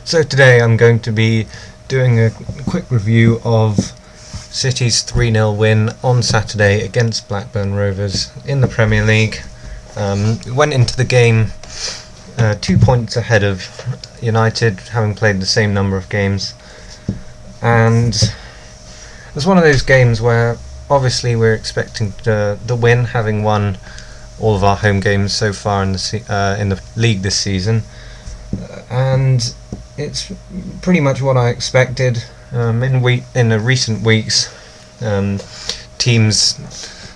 So today I'm going to be doing a quick review of City's 3-0 win on Saturday against Blackburn Rovers in the Premier League. We went into the game 2 points ahead of United, having played the same number of games, and it was one of those games where obviously we're expecting the win, having won all of our home games so far in the league this season, and it's pretty much what I expected. In the recent weeks, teams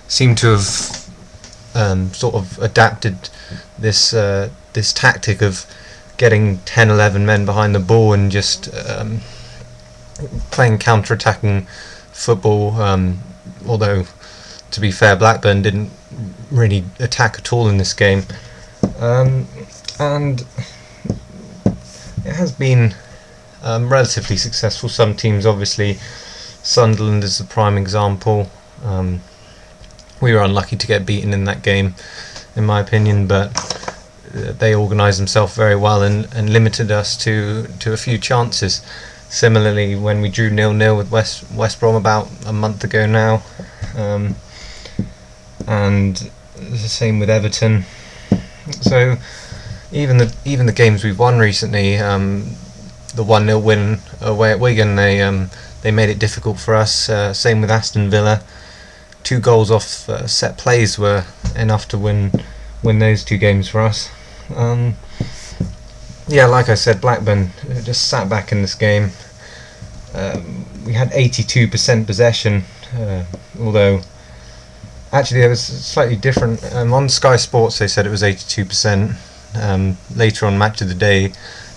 seem to have sort of adapted this tactic of getting 10-11 men behind the ball and just playing counter-attacking football. Although, to be fair, Blackburn didn't really attack at all in this game, and it has been relatively successful. Some teams, obviously, Sunderland is the prime example. We were unlucky to get beaten in that game, in my opinion, but they organised themselves very well and limited us to a few chances. Similarly, when we drew 0-0 with West Brom about a month ago now, and the same with Everton. So even the games we've won recently, the 1-0 win away at Wigan, they made it difficult for us. Same with Aston Villa. 2 goals off set plays were enough to win those 2 games for us. Yeah, like I said, Blackburn just sat back in this game. We had 82% possession, although actually it was slightly different. On Sky Sports they said it was 82%. Later on Match of the Day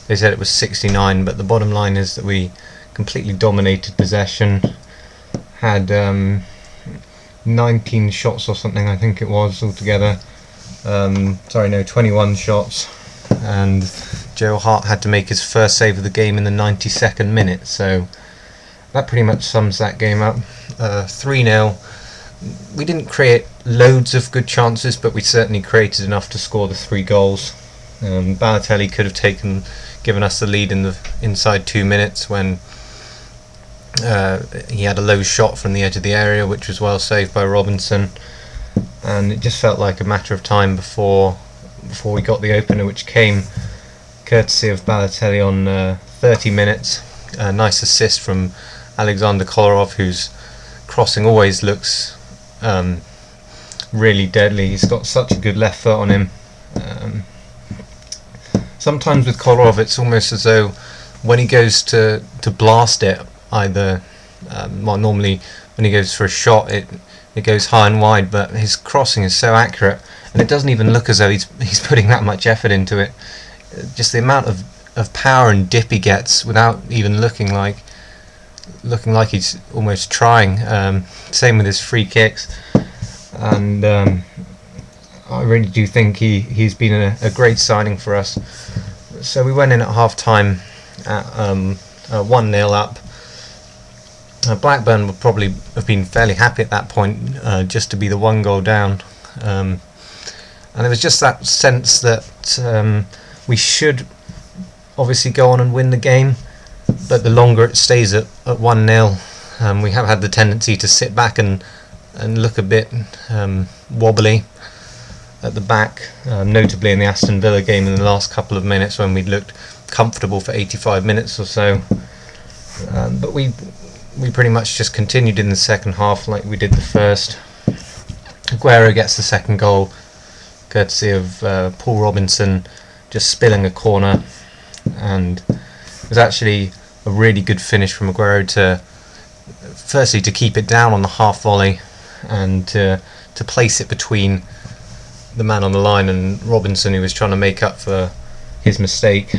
they said it was 69%, but the bottom line is that we completely dominated possession. Had 19 shots or something, I think it was, altogether. 21 shots, and Joe Hart had to make his first save of the game in the 92nd minute, so that pretty much sums that game up. 3-0. We didn't create loads of good chances, but we certainly created enough to score the 3 goals. Balotelli could have given us the lead in the inside 2 minutes when he had a low shot from the edge of the area, which was well saved by Robinson, and it just felt like a matter of time before we got the opener, which came courtesy of Balotelli on 30 minutes. A nice assist from Alexander Kolarov, whose crossing always looks really deadly. He's got such a good left foot on him. Sometimes with Kolarov it's almost as though when he goes to blast it, either normally when he goes for a shot it goes high and wide, but his crossing is so accurate, and it doesn't even look as though he's putting that much effort into it. Just the amount of power and dip he gets without even looking like he's almost trying. Same with his free kicks, and I really do think he's been a great signing for us. So we went in at half time at 1-0 up. Blackburn would probably have been fairly happy at that point, just to be the 1 goal down, and there was just that sense that we should obviously go on and win the game, but the longer it stays at 1-0, we have had the tendency to sit back and look a bit wobbly at the back, notably in the Aston Villa game in the last couple of minutes when we'd looked comfortable for 85 minutes or so, but we pretty much just continued in the second half like we did the first. Aguero gets the second goal courtesy of Paul Robinson just spilling a corner, and it was actually a really good finish from Aguero firstly to keep it down on the half volley and to place it between the man on the line and Robinson, who was trying to make up for his mistake,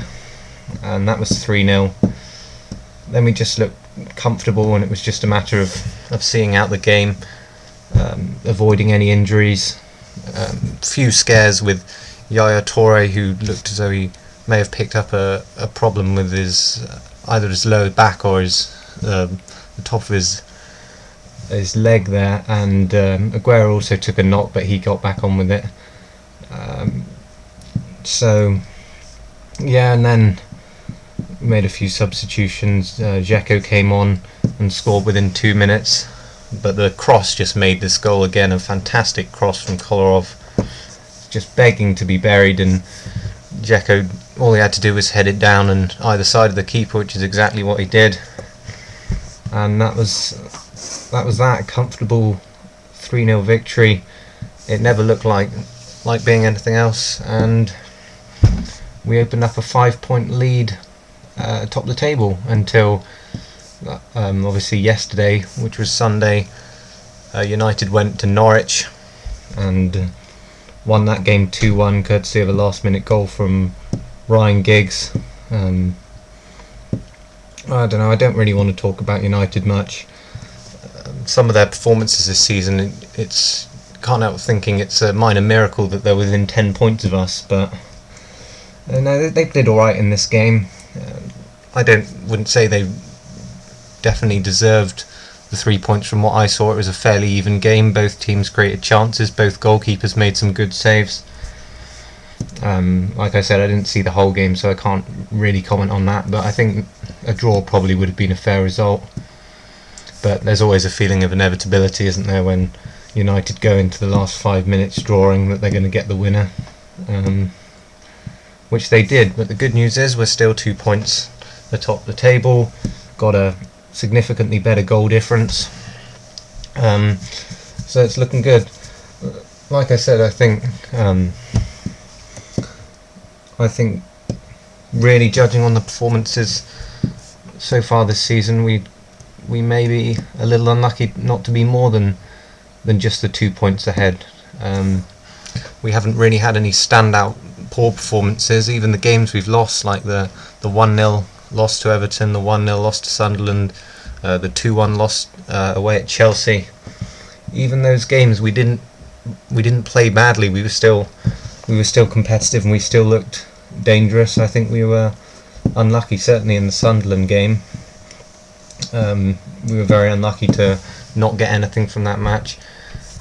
and that was 3-0. Then we just looked comfortable, and it was just a matter of seeing out the game, avoiding any injuries. Few scares with Yaya Toure, who looked as though he may have picked up a problem with either his lower back or the top of his leg there, and Aguero also took a knock, but he got back on with it. So yeah, and then We made a few substitutions. Dzeko came on and scored within 2 minutes, but the cross just made this goal again. A fantastic cross from Kolarov, just begging to be buried, and Dzeko, all he had to do was head it down and either side of the keeper, which is exactly what he did. And that was that comfortable 3-0 victory. It never looked like being anything else, and we opened up a 5-point lead atop the table until obviously yesterday, which was Sunday. United went to Norwich and won that game 2-1 courtesy of a last-minute goal from Ryan Giggs. I don't know, I don't really want to talk about United much. Some of their performances this season, it's can't help thinking it's a minor miracle that they're within 10 points of us, but no, they did alright in this game. I wouldn't say they definitely deserved the 3 points from what I saw. It was a fairly even game. Both teams created chances, both goalkeepers made some good saves. Like I said, I didn't see the whole game, so I can't really comment on that, but I think a draw probably would have been a fair result. But there's always a feeling of inevitability, isn't there, when United go into the last 5 minutes drawing that they're going to get the winner, which they did. But the good news is we're still 2 points atop the table, got a significantly better goal difference, so it's looking good. Like I said, I think really judging on the performances so far this season, we may be a little unlucky not to be more than just the 2 points ahead. We haven't really had any standout poor performances. Even the games we've lost, like the 1-0 loss to Everton, the 1-0 loss to Sunderland, the 2-1 loss away at Chelsea. Even those games we didn't play badly. We were still competitive, and we still looked dangerous. I think we were unlucky, certainly in the Sunderland game. We were very unlucky to not get anything from that match.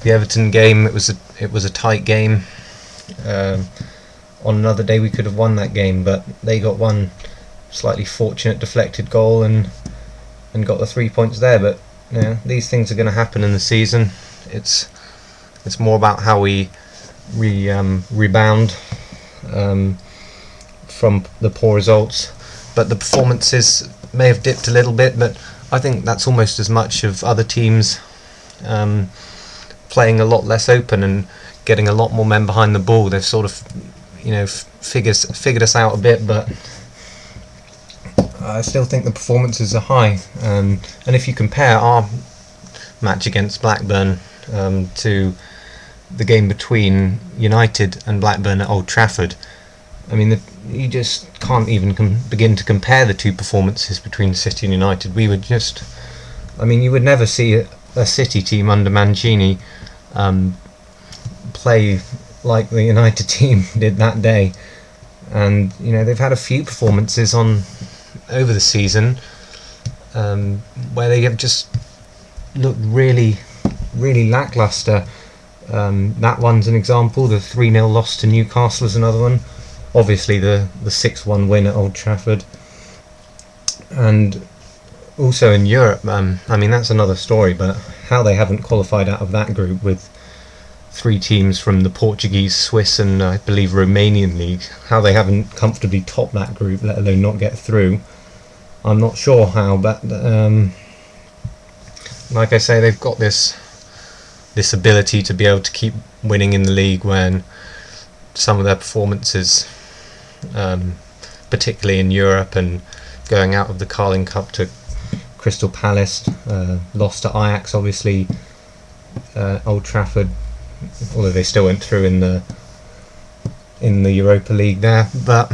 The Everton game, it was a tight game. On another day we could have won that game, but they got one slightly fortunate deflected goal and got the 3 points there. But these things are going to happen in the season. It's more about how we rebound from the poor results. But the performances may have dipped a little bit, but I think that's almost as much of other teams playing a lot less open and getting a lot more men behind the ball. They've sort of figured us out a bit, but I still think the performances are high. And if you compare our match against Blackburn to the game between United and Blackburn at Old Trafford, I mean, you just can't even begin to compare the two performances between City and United. We would just, you would never see a City team under Mancini play like the United team did that day. And they've had a few performances over the season where they have just looked really, really lacklustre. That one's an example. The 3-0 loss to Newcastle is another one. Obviously the 6-1 win at Old Trafford. And also in Europe, that's another story, but how they haven't qualified out of that group with 3 teams from the Portuguese, Swiss and I believe Romanian league, how they haven't comfortably topped that group, let alone not get through, I'm not sure how. But like I say, they've got this ability to be able to keep winning in the league when some of their performances, particularly in Europe and going out of the Carling Cup to Crystal Palace, lost to Ajax obviously, Old Trafford, although they still went through in the Europa League there. But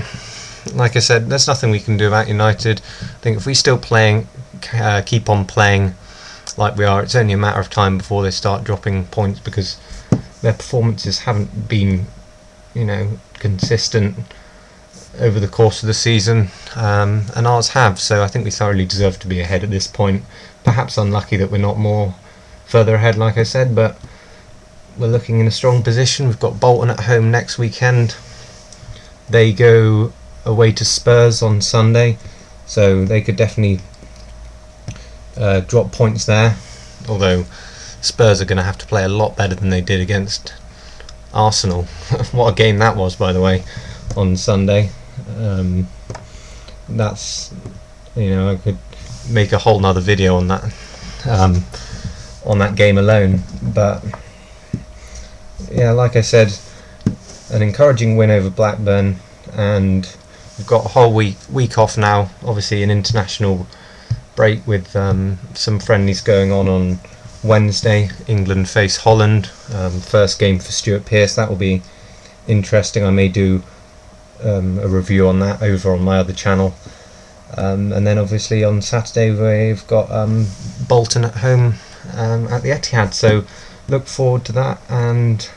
like I said, there's nothing we can do about United. I think if we still keep on playing like we are, it's only a matter of time before they start dropping points, because their performances haven't been consistent over the course of the season, and ours have. So I think we thoroughly deserve to be ahead at this point. Perhaps unlucky that we're not more further ahead, like I said, but we're looking in a strong position. We've got Bolton at home next weekend. They go away to Spurs on Sunday. so they could definitely drop points there, although Spurs are going to have to play a lot better than they did against Arsenal. What a game that was, by the way, on Sunday. That's, you know, I could make a whole nother video on that game alone. But yeah, like I said, an encouraging win over Blackburn, and we've got a whole week off now. Obviously an international break with some friendlies going on Wednesday. England face Holland, first game for Stuart Pearce. That will be interesting. I may do a review on that over on my other channel, and then obviously on Saturday we've got Bolton at home at the Etihad, so look forward to that. And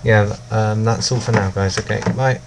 yeah, that's all for now, guys. Okay, bye.